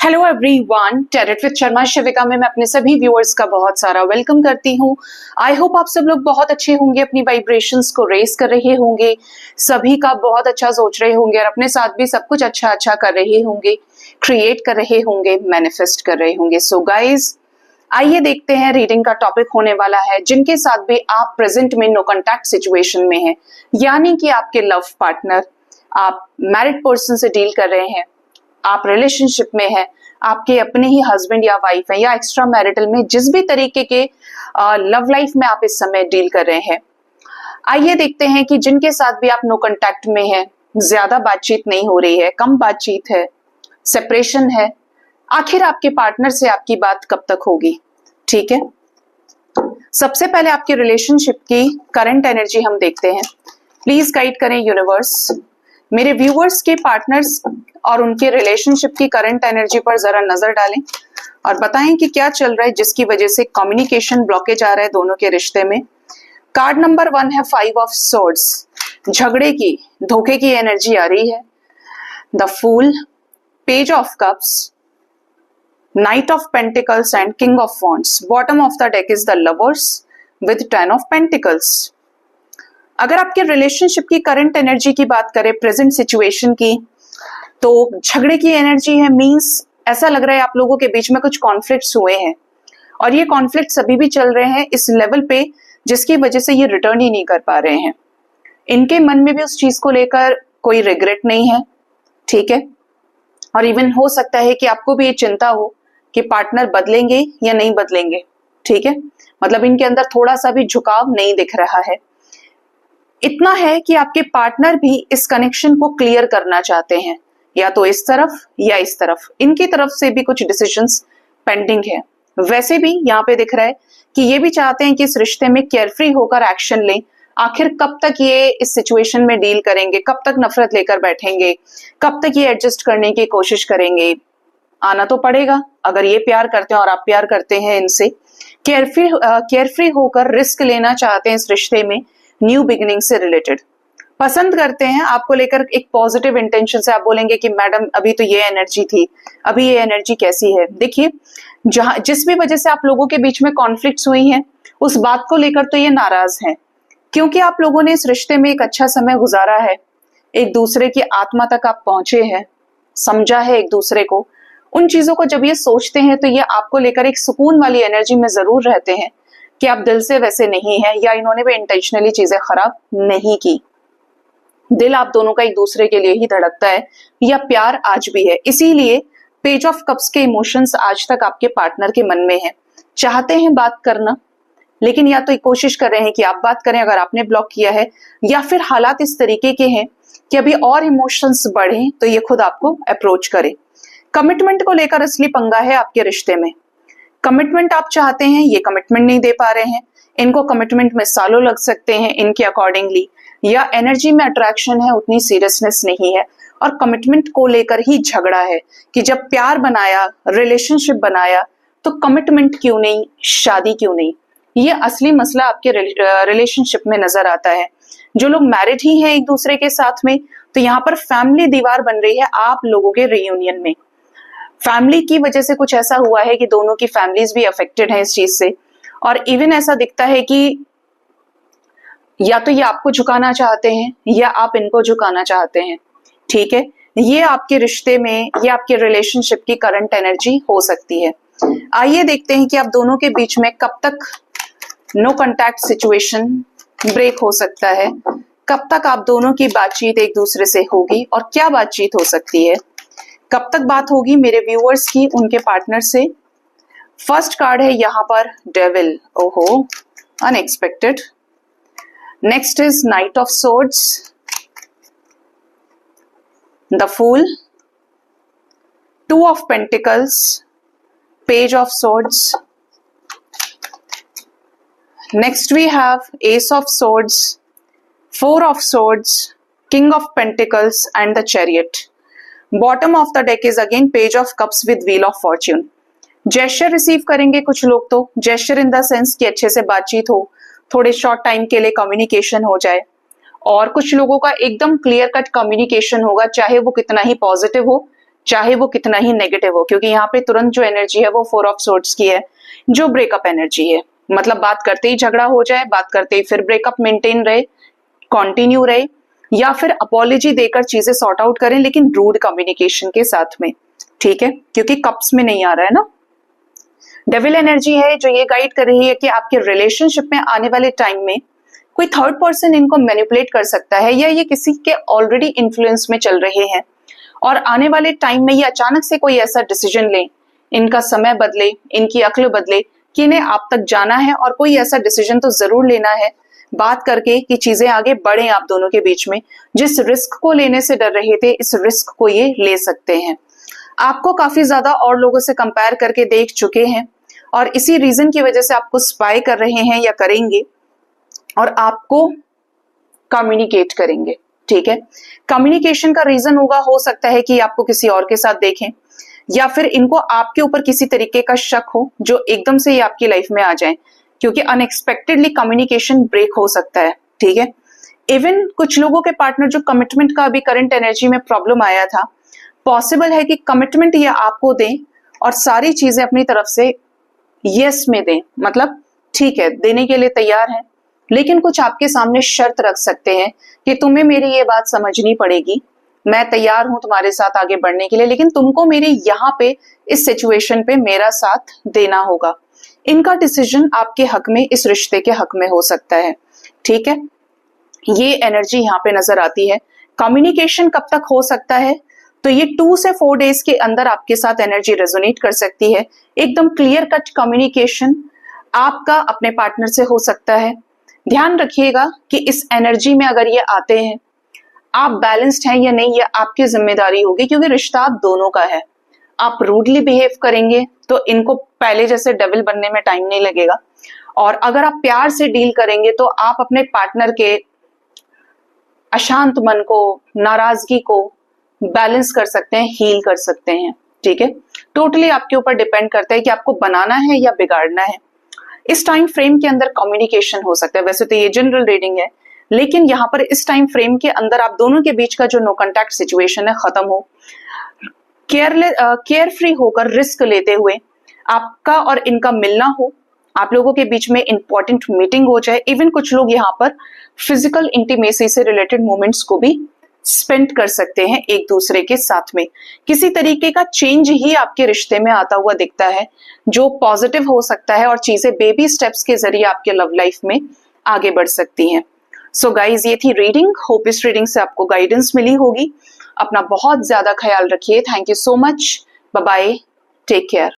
Hello everyone, tarot with Sharma Shivika में मैं अपने सभी व्यूअर्स का बहुत सारा वेलकम करती हूँ। आई होप आप सब लोग बहुत अच्छे होंगे, अपनी वाइब्रेशंस को रेस कर रहे होंगे, सभी का बहुत अच्छा सोच रहे होंगे और अपने साथ भी सब कुछ अच्छा अच्छा कर रहे होंगे, क्रिएट कर रहे होंगे, मैनिफेस्ट कर रहे होंगे। सो गाइज, आइए देखते हैं रीडिंग का टॉपिक होने वाला है जिनके साथ भी आप प्रेजेंट में नो कॉन्टैक्ट सिचुएशन में हैं, यानी कि आपके लव पार्टनर, आप मैरिड पर्सन से डील कर रहे हैं, आप रिलेशनशिप में हैं, आपके अपने ही हस्बैंड या वाइफ है या एक्स्ट्रा मैरिटल में, जिस भी तरीके के लव लाइफ में आप इस समय डील कर रहे हैं। आइए देखते हैं कि जिनके साथ भी आप नो कांटेक्ट में हैं, ज्यादा बातचीत नहीं हो रही है, कम बातचीत है, सेपरेशन है, आखिर आपके पार्टनर से आपकी बात कब तक होगी। ठीक है, सबसे पहले आपके रिलेशनशिप की करंट एनर्जी हम देखते हैं। प्लीज गाइड करें यूनिवर्स, मेरे व्यूअर्स के पार्टनर्स और उनके रिलेशनशिप की करंट एनर्जी पर जरा नजर डालें और बताएं कि क्या चल रहा है जिसकी वजह से कम्युनिकेशन ब्लॉकेज आ रहा है दोनों के रिश्ते में। कार्ड नंबर 1 है 5 ऑफ स्वॉर्ड्स, झगड़े की, धोखे की एनर्जी आ रही है। The Fool, Page of Cups, Knight of Pentacles and King of Wands. Bottom of the deck is the Lovers with 10 of Pentacles. अगर आपके रिलेशनशिप की करंट एनर्जी की बात करें, प्रेजेंट सिचुएशन की, तो झगड़े की एनर्जी है। मींस ऐसा लग रहा है आप लोगों के बीच में कुछ कॉन्फ्लिक्ट्स हुए हैं और ये कॉन्फ्लिक्ट्स अभी भी चल रहे हैं इस लेवल पे जिसकी वजह से ये रिटर्न ही नहीं कर पा रहे हैं। इनके मन में भी उस चीज को लेकर कोई रिग्रेट नहीं है। ठीक है, और इवन हो सकता है कि आपको भी ये चिंता हो कि पार्टनर बदलेंगे या नहीं बदलेंगे। ठीक है, मतलब इनके अंदर थोड़ा सा भी झुकाव नहीं दिख रहा है। इतना है कि आपके पार्टनर भी इस कनेक्शन को क्लियर करना चाहते हैं, या तो इस तरफ या इस तरफ, इनकी तरफ से भी कुछ डिसीजंस पेंडिंग है। वैसे भी यहाँ पे दिख रहा है कि ये भी चाहते हैं कि इस रिश्ते में केयरफ्री होकर एक्शन लें। आखिर कब तक ये इस सिचुएशन में डील करेंगे, कब तक नफरत लेकर बैठेंगे, कब तक ये एडजस्ट करने की कोशिश करेंगे। आना तो पड़ेगा, अगर ये प्यार करते हैं और आप प्यार करते हैं इनसे, केयरफ्री होकर रिस्क लेना चाहते हैं इस रिश्ते में, न्यू बिगिनिंग से रिलेटेड पसंद करते हैं आपको लेकर एक पॉजिटिव इंटेंशन से। आप बोलेंगे कि मैडम अभी तो ये एनर्जी थी, अभी ये एनर्जी कैसी है। देखिए, जहां जिस भी वजह से आप लोगों के बीच में कॉन्फ्लिक्ट्स हुई हैं, उस बात को लेकर तो ये नाराज हैं, क्योंकि आप लोगों ने इस रिश्ते में एक अच्छा समय गुजारा है, एक दूसरे की आत्मा तक आप पहुंचे हैं, समझा है एक दूसरे को। उन चीजों को जब ये सोचते हैं तो ये आपको लेकर एक सुकून वाली एनर्जी में जरूर रहते हैं कि आप दिल से वैसे नहीं है, या इन्होंने भी इंटेंशनली चीजें खराब नहीं की। दिल आप दोनों का एक दूसरे के लिए ही धड़कता है, या प्यार आज भी है। इसीलिए पेज ऑफ कप्स के इमोशंस आज तक आपके पार्टनर के मन में है। चाहते हैं बात करना, लेकिन या तो कोशिश कर रहे हैं कि आप बात करें अगर आपने ब्लॉक किया है, या फिर हालात इस तरीके के हैं कि अभी और इमोशंस बढ़े तो ये खुद आपको अप्रोच करे। कमिटमेंट को लेकर असली पंगा है आपके रिश्ते में। कमिटमेंट आप चाहते हैं, ये कमिटमेंट नहीं दे पा रहे हैं। इनको कमिटमेंट में सालों लग सकते हैं इनके अकॉर्डिंगली, या एनर्जी में अट्रैक्शन है, उतनी सीरियसनेस नहीं है, और कमिटमेंट को लेकर ही झगड़ा है कि जब प्यार बनाया, रिलेशनशिप बनाया, तो कमिटमेंट क्यों नहीं, शादी क्यों नहीं। ये असली मसला आपके रिलेशनशिप में नजर आता है। जो लोग मैरिड ही हैं एक दूसरे के साथ में, तो यहाँ पर फैमिली दीवार बन रही है आप लोगों के रियूनियन में। फैमिली की वजह से कुछ ऐसा हुआ है कि दोनों की फैमिलीज भी अफेक्टेड हैं इस चीज से, और इवन ऐसा दिखता है कि या तो ये आपको झुकाना चाहते हैं या आप इनको झुकाना चाहते हैं। ठीक है, ये आपके रिश्ते में, ये आपके रिलेशनशिप की करंट एनर्जी हो सकती है। आइए देखते हैं कि आप दोनों के बीच में कब तक नो कांटेक्ट सिचुएशन ब्रेक हो सकता है, कब तक आप दोनों की बातचीत एक दूसरे से होगी और क्या बातचीत हो सकती है, कब तक बात होगी मेरे व्यूअर्स की उनके पार्टनर से। फर्स्ट कार्ड है यहाँ पर डेविल, ओहो, unexpected. Next is Knight of Swords, the Fool, 2 of Pentacles, Page of Swords. Next we have Ace of Swords, 4 of Swords, King of Pentacles and the Chariot. Bottom of the deck is again Page of Cups with Wheel of Fortune. Gesture receive करेंगे कुछ लोग, तो gesture in the sense कि अच्छे से बातचीत हो, थोड़े शॉर्ट टाइम के लिए कम्युनिकेशन हो जाए, और कुछ लोगों का एकदम क्लियर कट कम्युनिकेशन होगा, चाहे वो कितना ही पॉजिटिव हो, चाहे वो कितना ही नेगेटिव हो, क्योंकि यहाँ पे तुरंत जो एनर्जी है वो 4 ऑफ सोर्ड्स की है, जो ब्रेकअप एनर्जी है। मतलब बात करते ही झगड़ा हो जाए, बात करते ही फिर ब्रेकअप मेंटेन रहे, कंटिन्यू रहे, या फिर अपॉलॉजी देकर चीजें सॉर्ट आउट करें, लेकिन रूड कम्युनिकेशन के साथ में। ठीक है, क्योंकि कप्स में नहीं आ रहा है ना। डेविल एनर्जी है जो ये गाइड कर रही है कि आपके रिलेशनशिप में आने वाले टाइम में कोई थर्ड पर्सन इनको मैनिपुलेट कर सकता है, या ये किसी के ऑलरेडी इन्फ्लुएंस में चल रहे हैं और आने वाले टाइम में ये अचानक से कोई ऐसा डिसीजन ले, इनका समय बदले, इनकी अक्ल बदले कि इन्हें आप तक जाना है और कोई ऐसा डिसीजन तो जरूर लेना है बात करके कि चीजें आगे बढ़े आप दोनों के बीच में। जिस रिस्क को लेने से डर रहे थे, इस रिस्क को ये ले सकते हैं। आपको काफी ज्यादा और लोगों से कंपेयर करके देख चुके हैं और इसी रीजन की वजह से आपको स्पाई कर रहे हैं या करेंगे और आपको कम्युनिकेट करेंगे। ठीक है, कम्युनिकेशन का रीजन होगा, हो सकता है कि आपको किसी और के साथ देखें, या फिर इनको आपके ऊपर किसी तरीके का शक हो जो एकदम से ही आपकी लाइफ में आ जाए, क्योंकि अनएक्सपेक्टेडली कम्युनिकेशन ब्रेक हो सकता है। ठीक है, इवन कुछ लोगों के पार्टनर जो कमिटमेंट का अभी करंट एनर्जी में प्रॉब्लम आया था, पॉसिबल है कि कमिटमेंट ये आपको दें और सारी चीजें अपनी तरफ से यस में दें, मतलब ठीक है देने के लिए तैयार है, लेकिन कुछ आपके सामने शर्त रख सकते हैं कि तुम्हें मेरी ये बात समझनी पड़ेगी, मैं तैयार हूं तुम्हारे साथ आगे बढ़ने के लिए, लेकिन तुमको मेरे यहाँ पे इस सिचुएशन पे मेरा साथ देना होगा। इनका डिसीजन आपके हक में, इस रिश्ते के हक में हो सकता है। ठीक है, ये एनर्जी यहाँ पे नजर आती है। कम्युनिकेशन कब तक हो सकता है, तो ये 2 से 4 डेज के अंदर आपके साथ एनर्जी रेजोनेट कर सकती है। एकदम क्लियर कट कम्युनिकेशन आपका अपने पार्टनर से हो सकता है। ध्यान रखिएगा कि इस एनर्जी में अगर ये आते हैं, आप बैलेंस्ड हैं या नहीं, ये आपकी जिम्मेदारी होगी, क्योंकि रिश्ता आप दोनों का है। आप रूडली बिहेव करेंगे तो इनको पहले जैसे डेविल बनने में टाइम नहीं लगेगा, और अगर आप प्यार से डील करेंगे तो आप अपने पार्टनर के अशांत मन को, नाराजगी को बैलेंस कर सकते हैं, हील कर सकते हैं। ठीक है, टोटली आपके ऊपर डिपेंड करता है कि आपको बनाना है या बिगाड़ना है। इस टाइम फ्रेम के अंदर कम्युनिकेशन हो सकता है। वैसे तो ये जनरल रीडिंग है, लेकिन यहाँ पर इस टाइम फ्रेम के अंदर आप दोनों के बीच का जो नो कॉन्टैक्ट सिचुएशन है खत्म हो, केयर फ्री होकर रिस्क लेते हुए आपका और इनका मिलना हो, आप लोगों के बीच में इंपॉर्टेंट मीटिंग हो जाए। इवन कुछ लोग यहाँ पर फिजिकल इंटीमेसी से रिलेटेड मोमेंट्स को भी स्पेंड कर सकते हैं एक दूसरे के साथ में। किसी तरीके का चेंज ही आपके रिश्ते में आता हुआ दिखता है, जो पॉजिटिव हो सकता है, और चीजें बेबी स्टेप्स के जरिए आपके लव लाइफ में आगे बढ़ सकती हैं। सो गाइज, ये थी रीडिंग। होप इस रीडिंग से आपको गाइडेंस मिली होगी। अपना बहुत ज्यादा ख्याल रखिए। Thank you so much. Bye bye, take care.